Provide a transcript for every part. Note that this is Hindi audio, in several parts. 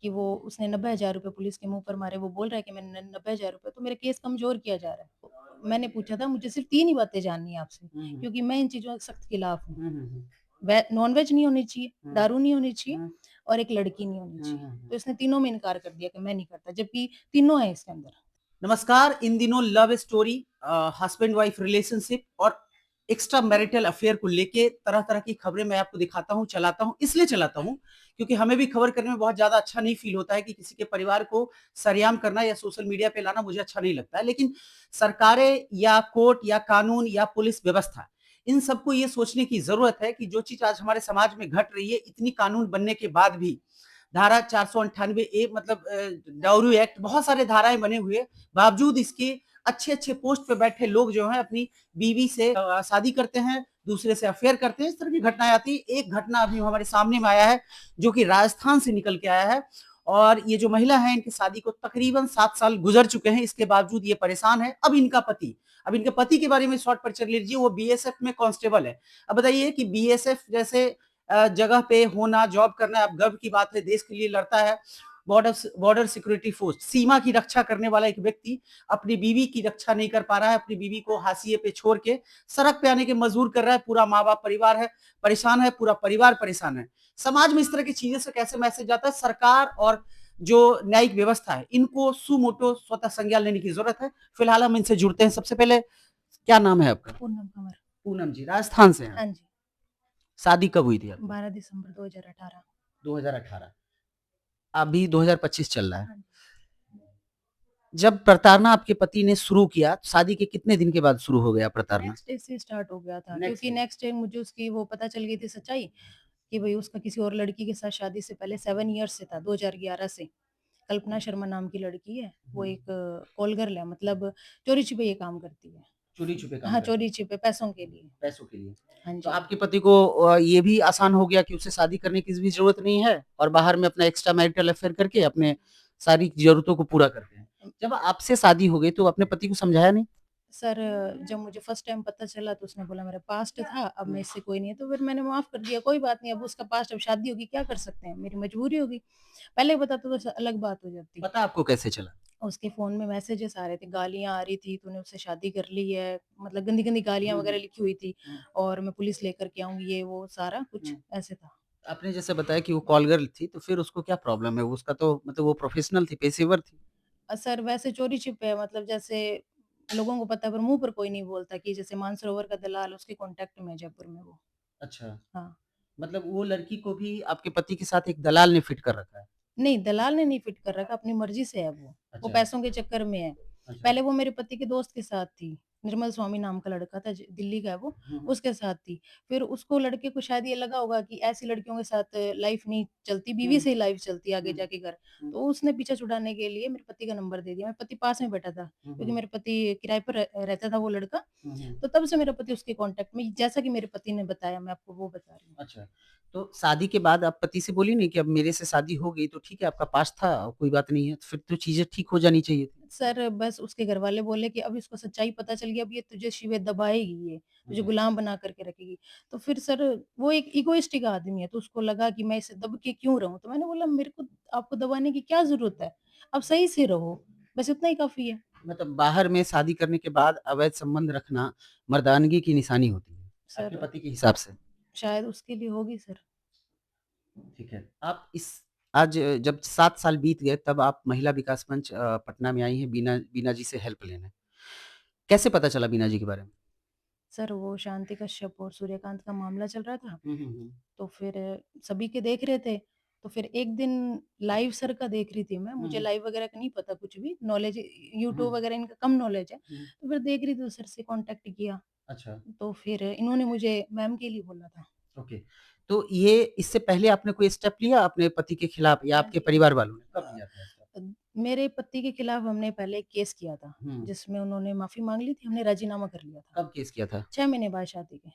कि वो उसने 90,000 रुपए पुलिस के मुँह पर मारे, वो बोल रहा है कि मैंने 90,000 रुपए, तो मेरा केस कमज़ोर किया जा रहा है। मैंने पूछा था मुझे सिर्फ़ 3 ही बातें जाननी है आपसे, हुँ, हुँ। क्योंकि मैं इन चीज़ों से सख्त खिलाफ हूँ। हुँ, हुँ, हुँ। नॉन-वेज नहीं होनी चाहिए, हुँ, दारू नहीं होनी चाहिए हुँ, और एक लड़की नहीं होनी हुँ, चाहिए। हुँ, हुँ। तो इसने तीनों में इनकार कर दिया कि मैं नहीं करता, जबकि तीनों हैं इसके अंदर। नमस्कार, इन दिनों love story husband wife relationship और एक्स्ट्रा मैरिटल अफेयर को लेके तरह-तरह की खबरें मैं आपको दिखाता हूँ, चलाता हूँ। इसलिए चलाता हूँ, क्योंकि हमें भी खबर करने में बहुत ज़्यादा अच्छा नहीं फ़ील होता है कि किसी के परिवार को सरेआम करना या सोशल मीडिया पे लाना मुझे अच्छा नहीं लगता है। लेकिन सरकारें या कोर्ट या कानून या पुलिस व्यवस्था, इन सबको ये सोचने की ज़रूरत है कि जो चीज़ आज हमारे समाज में घट रही है, इतनी कानून बनने के बाद भी धारा 498 ए मतलब डाउरी एक्ट बहुत सारे धाराएँ बने हुए, बावजूद इसके अच्छे-अच्छे पोस्ट पे बैठे लोग जो हैं अपनी बीवी से शादी करते हैं, दूसरे से अफेयर करते हैं, इस तरह की घटनाएँ आती हैं। एक घटना अभी हमारे सामने में आया है, जो कि राजस्थान से निकल के आया है और ये जो महिला है, इनकी शादी को तकरीबन 7 साल गुज़र चुके हैं, इसके बावजूद ये परेशान है। अब इनके पति के बारे में शॉर्ट परिचय ले लीजिए, वो बीएसएफ में कांस्टेबल है। अब बताइए कि बीएसएफ जैसे जगह पे होना, जॉब करना अब गर्व की बात है, देश के लिए लड़ता है। बॉर्डर सिक्योरिटी फोर्स, सीमा की रक्षा करने वाला एक व्यक्ति अपनी बीवी की रक्षा नहीं कर पा रहा है, अपनी बीवी को हाशिए पे छोड़ के सड़क पे आने के मजबूर कर रहा है। पूरा माँ-बाप परिवार है, परेशान है, पूरा परिवार परेशान है। समाज में इस तरह की चीज़ों से कैसे मैसेज जाता है? सरकार और जो न्यायिक व्यवस्था है, इनको सुमोटो स्वतः संज्ञान लेने की ज़रूरत है। फिलहाल हम इनसे जुड़ते हैं। सबसे पहले क्या नाम है आपका? पूनम कंवर। पूनम जी, राजस्थान से हैं आप। हाँ जी, शादी कब हुई थी आपकी? 12 दिसंबर 2018। 2018। अभी 2025 चल रहा है। हाँ जी। जब प्रताड़ना आपके पति ने शुरू किया, तो शादी के कितने दिन के बाद शुरू हो गया प्रताड़ना? नेक्स्ट डे से स्टार्ट हो गया था, नेक्स्ट क्योंकि डे। नेक्स्ट डे मुझे उसकी वो पता चल गई थी सच्चाई कि भई उसका किसी और लड़की के साथ शादी से पहले 7 इयर्स से था, 2011 से। कल्पना शर्मा नाम की लड़की है, वो हुँ, एक कॉल गर्ल है, मतलब चोरी-छिपे ये काम करती है। चोरी-छुपे काम हाँ, करते हैं, चोरी-छिपे पैसों के लिए। पैसों के लिए। हाँ तो जी। आपके पति को ये भी आसान हो गया कि उससे शादी करने की भी ज़रूरत नहीं है और बाहर में अपना एक्स्ट्रा मैरिटल अफेयर करके अपने सारी ज़रूरतों को पूरा करते हैं। जब आपसे शादी हो गई तो अपने पति को समझाया नहीं? सर, जब मुझे फर्स्ट टाइम पता चला तो उसने बोला मेरा पास्ट था, अब मैं हुँ, इससे कोई नहीं है, तो फिर मैंने माफ़ कर दिया, कोई बात नहीं, अब उसका पास्ट, अब शादी होगी, क्या कर सकते हैं, मेरी मजबूरी होगी। पहले बताता तो अलग बात हो जाती। पता आपको कैसे चला? उसके फ़ोन में मैसेजेस आ रहे थे, गालियाँ आ रही थी, तूने उससे शादी कर ली है, मतलब गंदी-गंदी गालियाँ हुँ, वगैरह हुँ, लिखी हुई थी हुँ, और मैं पुलिस लेकर के आऊँगी, ये वो सारा कुछ हुँ। ऐसे था। आपने जैसे बताया कि वो कॉल गर्ल थी, तो फिर उसको क्या प्रॉब्लम है? उसका तो मतलब वो प्रोफेशनल थी, पेशेवर थी। सर वैसे चोरी-छिपे है, मतलब जैसे लोगों को पता है पर मुँह पर कोई नहीं बोलता, कि जैसे मानसरोवर का दलाल उसके कॉन्टैक्ट में है जयपुर में वो। अच्छा, हाँ। मतलब वो लड़की को भी आपके पति के साथ एक दलाल ने फिट कर रखा है। नहीं, दलाल ने नहीं फिट कर रखा, अपनी मर्ज़ी से है वो। वो अच्छा, पैसों के चक्कर में है। अच्छा। पहले वो मेरे पति के दोस्त के साथ थी। निर्मल स्वामी नाम का लड़का था, दिल्ली का है वो, हुँ, हुँ, उसके साथ थी। फिर उसको लड़के को शायद ये लगा होगा कि ऐसी लड़कियों के साथ लाइफ़ नहीं चलती, बीवी हुँ, से ही लाइफ़ चलती है आगे हुँ, जाके घर। हुँ, तो उसने पीछा छुड़ाने के लिए मेरे पति का नंबर दे दिया। मेरे पति पास में बैठा था, हुँ, क्योंकि हुँ, मेरे पति किराए पर रहता था वो लड़का। हुँ, हुँ। तो तब से मेरा पति उसके कॉन्टैक्ट में, जैसा कि मेरे पति ने बताया, मैं आपको वो बता रही हूँ। अच्छा, तो शादी के बाद आप पति से बोली नहीं कि अब मेरे से शादी हो गई तो ठीक है, आपका पास्ट था, कोई बात नहीं है, तो फिर तो चीज़ें ठीक हो जानी चाहिए थी। सर बस उसके घरवाले बोले कि अब इसको सच्चाई पता चल गई, अब ये तुझे शिवे दबाएगी ये, तुझे अच्छा, गुलाम बना करके रखेगी। तो फिर सर, वो एक इगोइस्टिक आदमी है, तो उसको लगा कि मैं इसे दब के क्यों रहूँ? तो मैंने बोला मेरे को आपको दबाने की क्या ज़रूरत है? आप सही से रहो, बस इतना ही काफ़ी है। मतलब बाहर में शादी करने के बाद अवैध संबंध रखना मर्दानगी की निशानी होती है, आपके सर पति के हिसाब से। शायद उसके लिए होगी सर। ठीक है। आप इस आज जब 7 साल बीत गए तब आप महिला विकास मंच पटना में आई हैं बीना बीना जी से हेल्प लेने। कैसे पता चला बीना जी के बारे में? सर वो शांति कश्यप और सूर्यकांत का मामला चल रहा था। हुँ, हुँ, हुँ। तो फिर सभी के देख रहे थे, तो फिर एक दिन लाइव सर का देख रही थी मैं, हुँ, मुझे हुँ, लाइव वगैरह का नहीं पता कुछ भी, नॉलेज हुँ, यूट्यूब वगैरह इनका कम नॉलेज है, हुँ। तो फिर देख रही थी तो सर से कॉन्टैक्ट किया, अच्छा, तो फिर इन्होंने मुझे मैम के लिए बोला था। ओके। तो ये इससे पहले आपने कोई स्टेप लिया अपने पति के खिलाफ या हाँ आपके जी। परिवार वालों ने? कब लिया था स्टेप? अ, मेरे पति के खिलाफ हमने पहले एक केस किया था, हुँ। जिसमें उन्होंने माफ़ी माँग ली थी, हमने राज़ीनामा कर लिया था, कब केस किया था? 6 महीने बाद शादी के।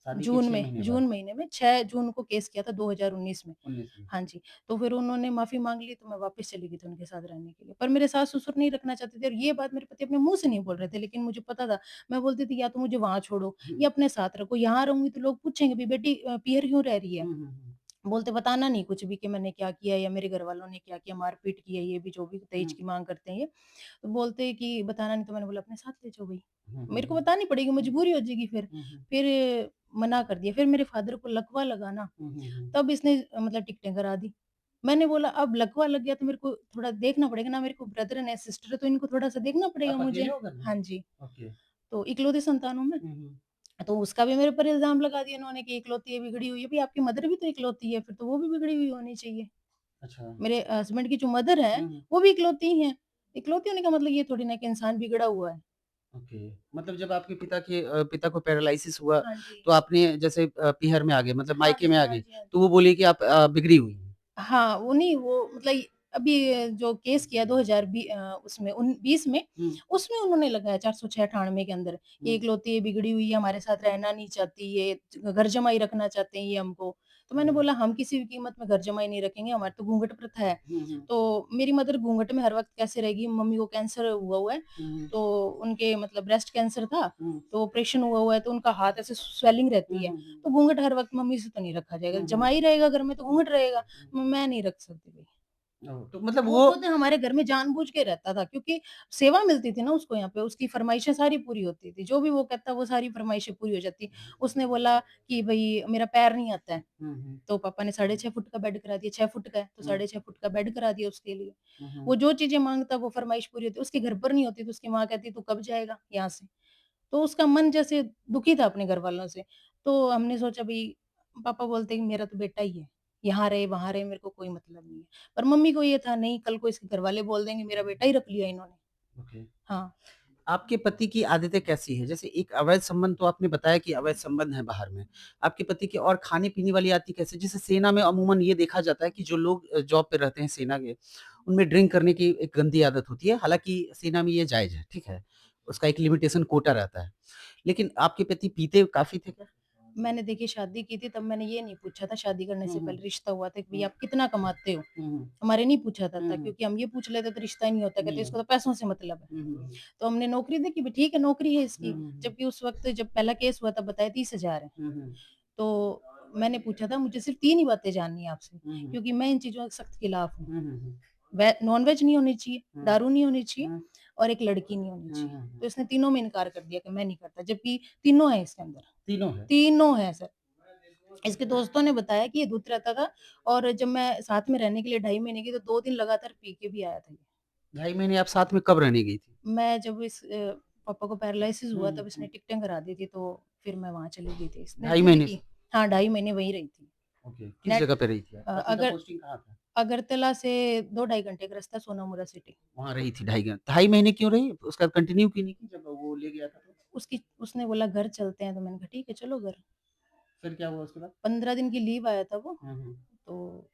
शादी के 6 महीने बाद, जून महीने में 6 जून को केस किया था 2019 में। 19 में। हाँ जी, तो फिर उन्होंने माफ़ी माँग ली, तो मैं वापस चली गई थी उनके साथ रहने के लिए। पर मेरे सास-ससुर नहीं रखना चाहते थे और ये बात मेरे पति अपने मुँह से नहीं बोल रहे थे, लेकिन मुझे पता था। मैं बोलती थी या तो मुझे वहाँ छोड़ो हुँ, या अपने साथ रखो, यहाँ रहूँगी तो लोग पूछेंगे भी बेटी पीहर क्यों रह रही है? हुँ, हुँ, हुँ। बोलते बताना नहीं कुछ भी कि मैंने क्या किया या मेरे घरवालों ने क्या किया, मारपीट की है, ये भी जो भी दहेज हुँ, की माँग करते हैं ये। तो बोलते हैं कि बताना नहीं, तो मैंने बोला अपने साथ ले जाओ भई। हुँ, हुँ, मेरे को हुँ, बतानी पड़ेगी, मजबूरी हो जाएगी फिर। हुँ, हुँ, फिर मना कर दिया, फिर मेरे फादर को लकवा लगा ना, हुँ, हुँ, हुँ। तब इसने मतलब टिकटें करा दी। मैंने बोला अब लकवा लग गया तो मेरे को थोड़ा देखना पड़ेगा ना, मेरे को ब्रदर एंड सिस्टर है तो इनको थोड़ा-सा देखना पड़ेगा आप मुझे। अकेले हो घर में? हाँ जी, ओके। तो इकलौती संतान हूँ मैं। हुँ, हुँ। तो उसका भी मेरे ऊपर इल्ज़ाम लगा दिया इन्होंने कि इकलौती है, बिगड़ी हुई है। भई आपकी मदर भी तो इकलौती है, फिर तो वो भी बिगड़ी हुई होनी चाहिए। अच्छा। मेरे हस्बैंड की जो मदर हैं, हुँ, हुँ। वो भी इकलौती ही हैं। इकलौती होने का मतलब ये थोड़ी ना कि इंसान बिगड़ा हुआ है। ओके। मतलब जब आपके पिता को पैरालिसिस हुआ, हाँ जी। तो आपने जैसे पीहर में आ गए मतलब हाँ मायके में जी, आ हाँ गए, जी, हाँ तो जी। वो बोली कि आप बिगड़ी हुई हैं। हाँ, वो नहीं वो मतलब अभी जो केस किया 2020 में, हुँ, उसमें उन्होंने लगाया 406-98 के अंदर, ये हुँ, इकलौती है, बिगड़ी हुई है, हमारे साथ रहना नहीं चाहती, ये घर जमाई रखना चाहते हैं ये हमको। तो मैंने हुँ, बोला हम किसी भी कीमत में घर जमाई नहीं रखेंगे, हमारी तो घूंघट प्रथा है। हुँ, हुँ, तो मेरी मदर घूंघट में हर वक़्त कैसे रहेगी, मम्मी को कैंसर हुआ है, हुँ, तो उनके मतलब ब्रेस्ट कैंसर था, हुँ, तो ऑपरेशन हुआ है, तो उनका हाथ ऐसे स्वेलिंग हुँ, रहती है। हुँ, हुँ, तो घूंघट हर वक़्त मम्मी से तो नहीं रखा जाएगा, हुँ, हुँ, जमाई रहेगा घर में तो घूंघट रहेगा। हुँ। मैं नहीं रख सकती भई। ओह! तो मतलब वो वो खुद हमारे घर में जानबूझ के रहता था क्योंकि सेवा मिलती थी ना उसको यहाँ पे, उसकी फ़रमाइशें सारी पूरी होती थी। जो भी वो कहता वो सारी फ़रमाइशें पूरी हो जाती। उसने बोला कि भई मेरा पैर नहीं आता है, हुँ, हुँ, तो पापा ने 6.5 फुट का बेड करा दिया, 6 फुट का है तो हुँ, 6.5 फुट का बेड करा दिया उसके लिए। हुँ, हुँ, वो जो चीज़ें माँगता वो फ़रमाइश पूरी होती। उसके घर पर नहीं होती तो उसकी माँ कहती तू कब जाएगा यहाँ से? तो उसका मन जैसे दुखी था अपने घरवालों से। तो हमने सोचा भई पापा बोलते हैं कि मेरा तो बेटा ही है। यहाँ रहे, वहाँ रहे मेरे को कोई मतलब नहीं है। पर मम्मी को ये था नहीं कल को इसके घरवाले बोल देंगे मेरा बेटा ही रख लिया इन्होंने। ओके। हाँ, आपके पति की आदतें कैसी हैं? जैसे एक अवैध संबंध तो आपने बताया कि अवैध संबंध है बाहर में। आपके पति की और खाने-पीने वाली आदतें कैसी? जैसे सेना में अमूमन ये देखा जाता है कि जो लोग जॉब पे रहते हैं सेना के, उनमें ड्रिंक करने की एक गंदी आदत होती है। हालाँकि सेना में ये जायज़ है, ठीक है? उसका एक लिमिटेशन कोटा रहता है। लेकिन आपके पति पीते काफ़ी थे क्या? मैंने देखिए शादी की थी तब मैंने ये नहीं पूछा था शादी करने हुँ, से हुँ। पहले रिश्ता हुआ था कि भई हुँ, आप कितना कमाते हो? हुँ, हुँ। हमारे नहीं पूछा हुँ, था हुँ। क्योंकि हम ये पूछ लेते तो रिश्ता ही नहीं होता। कहते नहीं इसको है। तो पैसों से मतलब है। हुँ, हुँ, हुँ। तो हमने नौकरी देखी भी ठीक है नौकरी है हुँ, इसकी। हुँ, हुँ। जबकि उस वक़्त जब पहला केस हुआ तब बताया 30,000 है। हुँ, हुँ। तो मैंने पूछा था मुझे सिर्फ़ 3 ही बातें जाननी है आपसे, हुँ, हुँ। क्योंकि मैं इन चीज़ों के सख्त खिलाफ हूँ। हुँ, हुँ, हुँ। नॉन-वेज नहीं होनी चाहिए, हुँ, दारू नहीं होनी चाहिए हुँ। और एक लड़की नहीं होनी हुँ, चाहिए। हुँ, हुँ। तो इसने तीनों में इनकार कर दिया कि मैं नहीं करता, जबकि तीनों हैं इसके अंदर, तीनों है? तीनों हैं सर। इसके दोस्तों ने बताया कि ये दूध रहता था और जब मैं साथ में रहने के लिए ढाई महीने की तो 2 दिन लगातार पी के भी आया था ये। 2.5 महीने आप साथ में कब रहने गई थी? मैं जब पापा को पैरालिसिस हुँ, हुआ हुँ, तब इसने हुँ। टिकटें करा दी थी तो फिर मैं वहाँ चली गई थी। इसने 2.5 खुद महीने की से? हाँ, ढाई महीने वहीं रही थी। ओके, किस नेट जगह पे रही थी आप? पति का अगर पोस्टिंग कहाँ था? अगरतला से 2 ढाई घंटे का रास्ता सोनामुरा सिटी। वहाँ रही थी 2.5 महीने क्यों रही? उसके बाद कंटिन्यू क्यों नहीं की जब वो ले गया था तो? उसने बोला घर चलते हैं तो मैंने कहा ठीक है चलो घर। फिर क्या हुआ उसके बाद? 15 दिन की लीव आया था वो, हुँ, हुँ। तो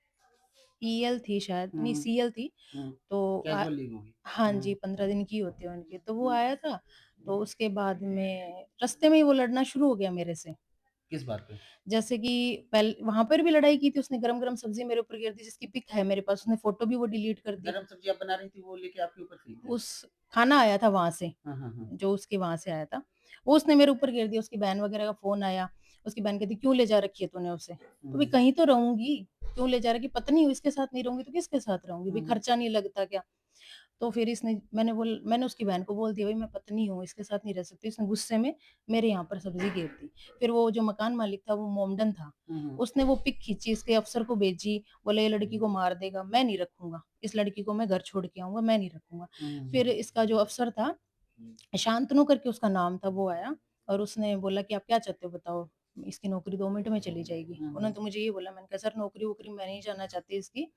ईएल थी शायद हुँ, नहीं हुँ, सीएल थी। हुँ। तो कैज़ुअल लीव होगी। हाँ हुँ, जी, 15 दिन की होती है उनकी, तो वो हुँ, आया था, तो उसके बाद में रास्ते में ही वो लड़ना शुरू हो गया मेरे से। किस बात पे? जैसे कि वहाँ पर भी लड़ाई की थी उसने गरम-गरम सब्ज़ी मेरे ऊपर गिर दी जिसकी पिक है मेरे पास, उसने फ़ोटो भी वो डिलीट कर दी। गरम सब्ज़ी आप बना रही थी वो लेके आपके ऊपर फेंक दिया? उस खाना आया था वहाँ से, हाँ, हाँ, हाँ। जो उसके वहाँ से आया था, वो उसने मेरे ऊपर गिर दिया, उसकी बहन वगैरह का फ़ोन आया, उसकी बहन कहती क्यों ले जा रखी है तूने उसे? हुँ, तो भई हुँ, कहीं तो रहूँगी, क्यों ले जा रखी पत्नी हूँ, इसके साथ नहीं रहूँगी तो किसके साथ रहूँगी? भई हुँ, हुँ, खर्चा नहीं लगता क्या? तो फिर इसने मैंने उसकी बहन को बोल दिया भई मैं पत्नी हूँ, इसके साथ नहीं रह सकती। उसने गुस्से में मेरे यहाँ पर सब्ज़ी घेर दी। फिर वो जो मकान मालिक था वो मोमडन था। हुँ, हुँ, उसने वो पिक खींची इसके अफ़सर को भेजी, बोला ये लड़की को मार देगा, मैं नहीं रखूँगा। इस लड़की को मैं घर छोड़ के आऊँगा, मैं नहीं रखूँगा। हुँ, हुँ, फिर इसका जो अफ़सर था, शांतनु करके उसका नाम था, वो आया और उसने बोला कि आप क्या चाहते हो बताओ? इसकी नौकरी 2 मिनट में चली जाएगी। हुँ, उन्होंने हुँ, तो मुझे ये बोला, मैंने कहा सर नौकरी-वोकरी मैं नहीं जाना चाहती इसकी।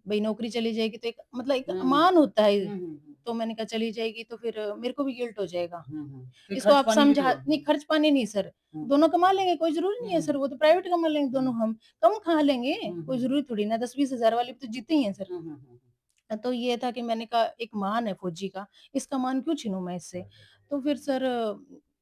भई नौकरी चली जाएगी तो एक मतलब एक हुँ, हुँ, मान होता है। हुँ, हुँ, हुँ, तो मैंने कहा चली जाएगी तो फिर मेरे को भी गिल्ट हो जाएगा। हुँ, हुँ। फिर इसको खर्च आप पानी भी समझा तो नहीं खर्च पानी नहीं सर, हुँ, दोनों कमा लेंगे कोई ज़रूरी नहीं हुँ, है हुँ, सर, वो तो प्राइवेट कमा लेंगे दोनों हुँ, हम, कम खा लेंगे, हुँ, कोई हुँ, ज़रूरी थोड़ी ना 10-20 हज़ार वाली भी तो जीते ही हैं सर। हुँ, हुँ, हुँ, तो ये था कि मैंने कहा एक मान है फौजी का, इसका मान क्यों छीनूँ मैं इससे? तो फिर सर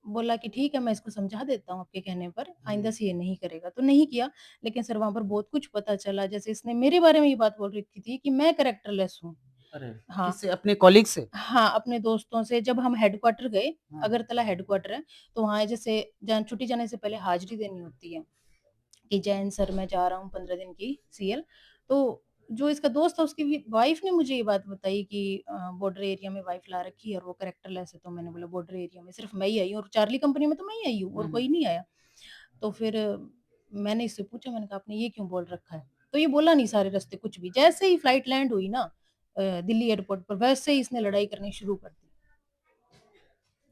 बोला कि ठीक है मैं इसको समझा देता हूँ आपके कहने पर, आइंदा हुँ। से ये नहीं करेगा। तो नहीं किया, लेकिन सर वहाँ पर बहुत कुछ पता चला जैसे इसने मेरे बारे में ये बात बोल रखी थी कि मैं कैरेक्टरलेस हूँ। अरे! हाँ। किससे अपने कॉलीग से? हाँ, अपने दोस्तों से जब हम हेडक्वार्टर गए, हाँ, अगरतला हेडक्वार्टर है, तो वहाँ जैसे छुट्टी जाने से पहले हाज़िरी देनी होती है। कि जैन सर मैं जा रहा हूँ 15 दिन की सीएल। तो जो इसका दोस्त था उसकी वाइफ ने मुझे ये बात बताई कि बॉर्डर एरिया में वाइफ ला रखी है और वो कैरेक्टरलेस है। तो मैंने बोला बॉर्डर एरिया में सिर्फ मैं ही आई हूँ और चार्ली कंपनी में तो मैं ही आई हूँ और कोई नहीं आया। तो फिर मैंने इससे पूछा, मैंने कहा आपने ये क्यों बोल रखा है? तो ये बोला नहीं सारे रास्ते कुछ भी। जैसे ही फ्लाइट लैंड हुई ना दिल्ली एयरपोर्ट पर, वैसे ही इसने लड़ाई करनी शुरू कर दी।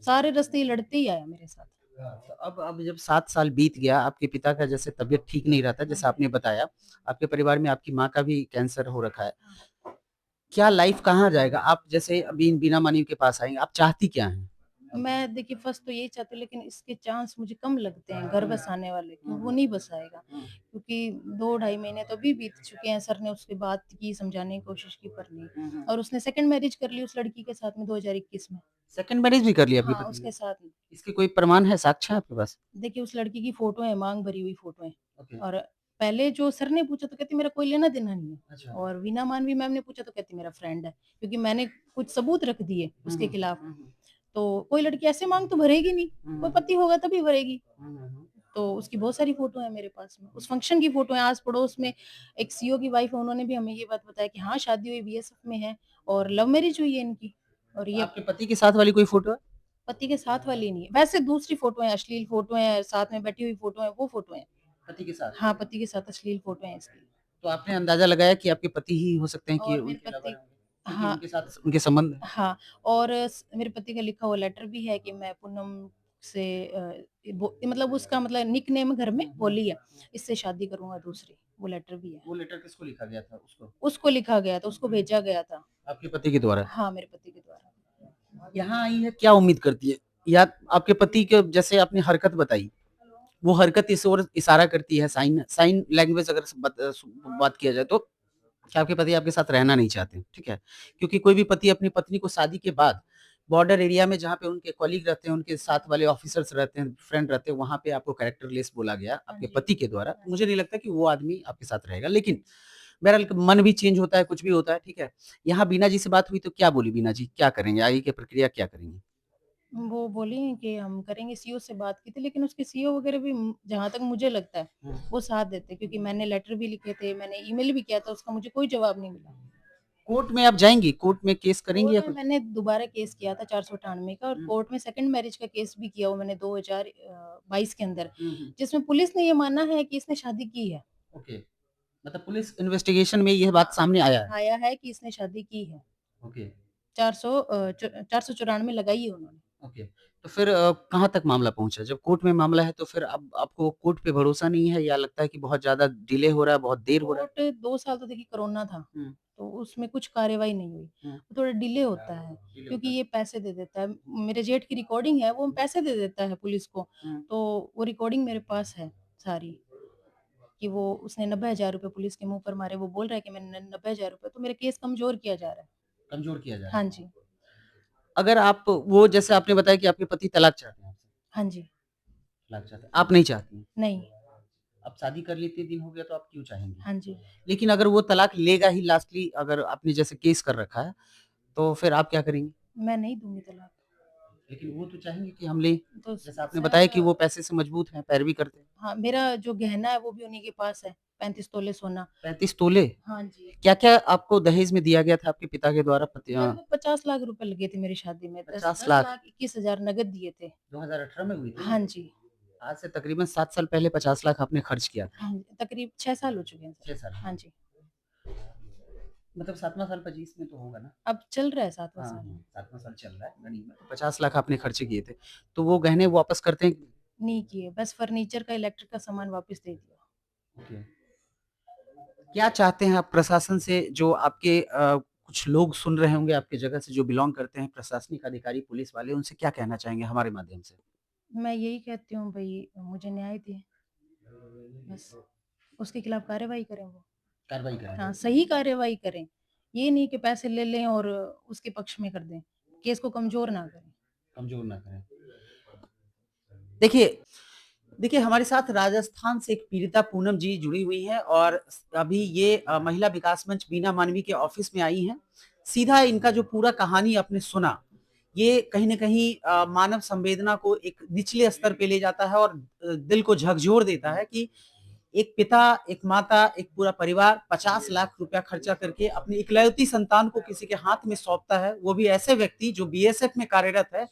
सारे रास्ते ये लड़ते ही आया मेरे साथ। तो अब जब 7 साल बीत गया, आपके पिता का जैसे तबीयत ठीक नहीं रहता, जैसे आपने बताया, आपके परिवार में आपकी माँ का भी कैंसर हो रखा है। क्या लाइफ कहाँ जाएगा? आप जैसे अभी बीना मानी के पास आएँगे, आप चाहती क्या हैं? मैं देखिए फर्स्ट तो यही चाहती हूँ, लेकिन इसके चांस मुझे कम लगते हैं घर बसाने वाले, क्योंकि वो नहीं बसाएगा। क्योंकि 2 ढाई महीने तो अभी बीत चुके हैं, सर ने उसकी बात की, समझाने की कोशिश की पर नहीं। और उसने सेकंड मैरिज कर ली उस लड़की के साथ में 2021 में। सेकंड मैरिज भी कर लिया आपकी हाँ, पत्नी ने? उसके साथ में। इसके कोई प्रमाण है, साक्ष्य है आपके पास? देखिए उस लड़की की फ़ोटो है, माँग भरी हुई फ़ोटो है। ओके। और पहले जो सर ने पूछा तो कहती मेरा कोई लेना-देना नहीं है। अच्छा। और वीना मानवी मैम ने पूछा तो कहती मेरा फ्रेंड है, क्योंकि मैंने कुछ सबूत रख दिए हुँ, उसके हुँ। खिलाफ। हुँ, हुँ। तो कोई लड़की ऐसे माँग तो भरेगी नहीं, हुँ, कोई हुँ, हुँ। पति होगा तभी भरेगी। हुँ, हुँ, हुँ। तो उसकी बहुत सारी फ़ोटो है मेरे पास में। उस फंक्शन की फ़ोटो है, आस-पड़ोस में एक सीईओ की वाइफ़ है, उन्होंने भी हमें ये बात बताई कि हाँ, शादी हुई बीएसएफ में है और लव मैरिज हुई है इनकी। और तो ये आपके पति के साथ वाली कोई फ़ोटो है? पति के साथ वाली नहीं है। वैसे दूसरी फ़ोटो है, अश्लील फ़ोटो है, साथ में बैठी हुई फ़ोटो है, वो फ़ोटो है। पति के साथ? हाँ, पति के साथ अश्लील फ़ोटो है इसकी। तो आपने अंदाज़ा लगाया कि आपके पति ही हो सकते हैं कि और मेरे उनके लवर पति होंगे? क्योंकि हाँ, उनके साथ उनके संबंध हैं। हाँ। और मेरे पति का लिखा हुआ लेटर भी है कि मैं पूनम से वो मतलब उसका मतलब निक नेम घर में हुँ, हुँ, होली है। हुँ। इससे शादी करूँगा दूसरी, वो लेटर भी है। वो लेटर किसको लिखा गया था उसको? उसको लिखा गया था, उसको भेजा गया था। आपके पति के द्वारा? हाँ, मेरे पति के द्वारा। यहाँ आई है, क्या उम्मीद करती है? या आपके पति के जैसे आपने हरकत बताई, वो हरकत इस ओर इशारा करती है, साइन साइन लैंग्वेज अगर बात किया जाए तो कि आपके पति आपके साथ रहना नहीं चाहते, ठीक है? क्योंकि कोई भी पति अपनी पत्नी को शादी के बाद बॉर्डर एरिया में जहाँ पे उनके कलीग रहते हैं, उनके साथ वाले ऑफिसर्स रहते हैं, फ्रेंड रहते हैं, वहाँ पे आपको कैरेक्टरलेस बोला गया हाँ आपके जी। पति के द्वारा। हाँ मुझे जी। नहीं लगता कि वो आदमी आपके साथ रहेगा, लेकिन बहरहाल मन भी चेंज होता है, कुछ भी होता है, ठीक है? यहाँ बीना जी से बात हुई तो क्या बोली बीना जी? क्या करेंगे? आगे की प्रक्रिया क्या करेंगी? वो बोली कि हम करेंगे, सीईओ से बात की थी, लेकिन उसके सीईओ वगैरह भी जहाँ तक मुझे लगता है, हुँ। वो साथ देते, क्योंकि मैंने लेटर भी लिखे थे, मैंने ईमेल भी किया था, उसका मुझे कोई जवाब नहीं मिला। कोर्ट में आप जाएँगी? कोर्ट में केस करेंगी कोर्ट या में कुछ? मैंने दोबारा केस किया था 498 का, और हुँ। कोर्ट में सेकंड मैरिज का केस भी किया हुआ मैंने 2022 के अंदर, हुँ, हुँ। जिसमें पुलिस ने ये माना है कि इसने शादी की है। ओके। मतलब पुलिस इन्वेस्टिगेशन में ये बात हाँ, सामने आया है। आया है कि इसने शादी की है। ओके, 494 लगाई है उन्होंने। ओके। तो फिर कहाँ तक मामला पहुँचा? जब कोर्ट में मामला है तो फिर अब आपको कोर्ट पे भरोसा नहीं है या लगता है कि बहुत ज़्यादा डिले हो रहा है, बहुत देर हो रहा है? कोर्ट 2 साल तो देखिए कोरोना था, हुँ, तो उसमें कुछ कार्रवाई नहीं हुई। हुँ। वो थोड़ा डिले होता है, डिले क्योंकि होता है। ये पैसे दे देता है। मेरे जेठ की रिकॉर्डिंग है, वो पैसे दे देता है पुलिस को, हुँ। तो वो रिकॉर्डिंग मेरे पास है सारी, कि वो उसने ₹90,000 पुलिस के मुँह पर मारे। वो बोल रहा है कि मैंने ₹90,000, तो मेरा केस कमज़ोर किया जा रहा है। कमज़ोर किया जा रहा हाँ है। जी, अगर आप वो जैसे आपने बताया कि आपके पति तलाक चाहते हैं आपसे, हाँ जी, तलाक चाहते हैं, आप नहीं चाहती हैं। नहीं, अब शादी कर ली इतने दिन हो गया तो आप क्यों चाहेंगी? हाँ जी। लेकिन अगर वो तलाक लेगा ही लास्टली अगर आपने जैसे केस कर रखा है, तो फिर आप क्या करेंगी? मैं नहीं दूँगी तलाक। लेकिन वो तो चाहेंगे कि हम लें। तो जैसा आपने सर बताया कि वो पैसे से मजबूत हैं, पैरवी करते हैं। हाँ, मेरा जो गहना है वो भी उन्हीं के पास है, 35 तोले सोना। 35 तोले! हाँ जी। क्या-क्या आपको दहेज में दिया गया था आपके पिता के द्वारा लगभग 50 लाख रुपए लगे थे मेरी शादी में। 10 50 10 लाख लाख 21,000 नकद दिए थे। 2018 में हुई थी? हाँ जी। आज से तकरीबन 7 साल पहले 50 लाख आपने खर्च किया था। हाँ जी, तकरीब 6 साल हो चुके हैं सर। 6 साल, हाँ हाँ। जी। मतलब 7वाँ साल 25 में तो होगा ना? अब चल रहा है 7वाँ हाँ, साल। हाँ, 7वाँ साल चल रहा है रनिंग में, तो 50 लाख आपने खर्चे किए थे। तो वो गहने वापस करते हैं कि नहीं किए, बस फर्नीचर का, इलेक्ट्रिक का सामान वापस दे दिया। ओके। क्या चाहते हैं आप प्रशासन से जो आपके कुछ लोग सुन रहे होंगे आपकी जगह से जो बिलॉन्ग करते हैं प्रशासनिक अधिकारी, पुलिस वाले, उनसे क्या कहना चाहेंगे हमारे माध्यम से? मैं यही कहती हूँ भई मुझे न्याय दें, बस। उसके खिलाफ कार्रवाई करें वो। कार्रवाई करें। हाँ, सही कार्रवाई करें। ये नहीं कि पैसे ले लें और उसके पक्ष में कर दें। केस को कमज़ोर ना करें। कमज़ोर ना करें। देखिए देखिए, हमारे साथ राजस्थान से एक पीड़िता पूनम जी जुड़ी हुई हैं और अभी ये महिला विकास मंच बीना मानवी के ऑफिस में आई हैं। सीधा इनका जो पूरा कहानी आपने सुना, ये कहीं न कहीं मानव संवेदना को एक निचले स्तर पे ले जाता है और दिल को झकझोर देता है कि एक पिता, एक माता, एक पूरा परिवार 50 लाख रुपया खर्चा करके अपनी इकलौती संतान को किसी के हाथ में सौंपता है, वो भी ऐसे व्यक्ति जो बीएसएफ में कार्यरत है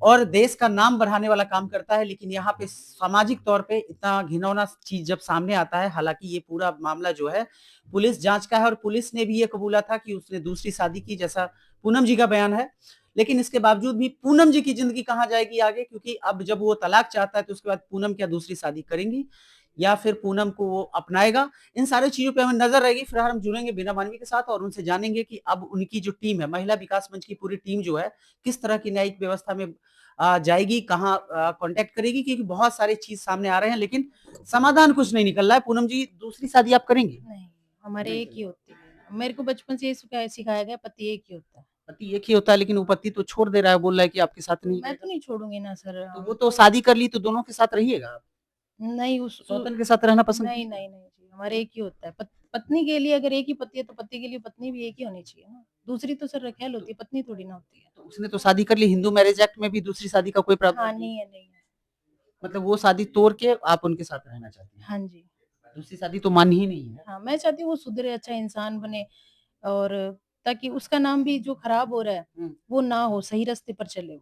और देश का नाम बढ़ाने वाला काम करता है। लेकिन यहाँ पे सामाजिक तौर पे इतना घिनौना चीज़ जब सामने आता है, हालाँकि ये पूरा मामला जो है पुलिस जाँच का है और पुलिस ने भी ये कबूला था कि उसने दूसरी शादी की, जैसा पूनम जी का बयान है। लेकिन इसके बावजूद भी पूनम जी की ज़िंदगी कहाँ जाएगी आगे, क्योंकि अब जब वो तलाक चाहता है तो उसके बाद पूनम क्या दूसरी शादी करेंगी या फिर पूनम को वो अपनाएगा? इन सारी चीज़ों पे हमें नज़र रहेगी। फिलहाल हम जुड़ेंगे बीना मानवी के साथ और उनसे जानेंगे कि अब उनकी जो टीम है, महिला विकास मंच की पूरी टीम जो है, किस तरह की न्यायिक व्यवस्था में जाएगी, कहाँ कॉन्टैक्ट करेगी, क्योंकि बहुत सारे चीज़ सामने आ रहे हैं, लेकिन समाधान कुछ नहीं निकल रहा है। पूनम जी, दूसरी शादी आप करेंगी? नहीं, हमारे नहीं एक ही करेंगी। होती है। मेरे को बचपन से ये सिखाया गया पति एक ही होता है। पति एक ही होता है, लेकिन वो पति तो छोड़ दे रहा है, बोल रहा है कि आपके साथ तो नहीं मैं तो रहेगा। नहीं छोड़ूँगी ना सर तो वो तो शादी कर ली तो दोनों के साथ रहिएगा आप? नहीं उस उ सौतन के साथ रहना पसंद नहीं, कीजिएगा? नहीं, नहीं जी, हमारे एक ही होता है। पत्नी के लिए अगर एक ही पति है तो पति के लिए पत्नी भी एक ही होनी चाहिए ना। दूसरी तो सर रखेल तो होती है, पत्नी थोड़ी ना होती है। तो उसने तो शादी कर ली, हिंदू मैरेज एक्ट में भी दूसरी शादी का कोई हाँ, प्रावधान नहीं है। नहीं है, नहीं है। मतलब वो शादी तोड़ के आप उनके साथ रहना चाहती हैं। हाँ जी। दूसरी शादी तो मान्य ही नहीं है। हाँ, मैं चाहती हूँ वो सुधरे, अच्छा इंसान बने और ताकि उसका नाम भी जो खराब हो रहा है, हुँ। वो ना हो, सही रास्ते पर चले वो।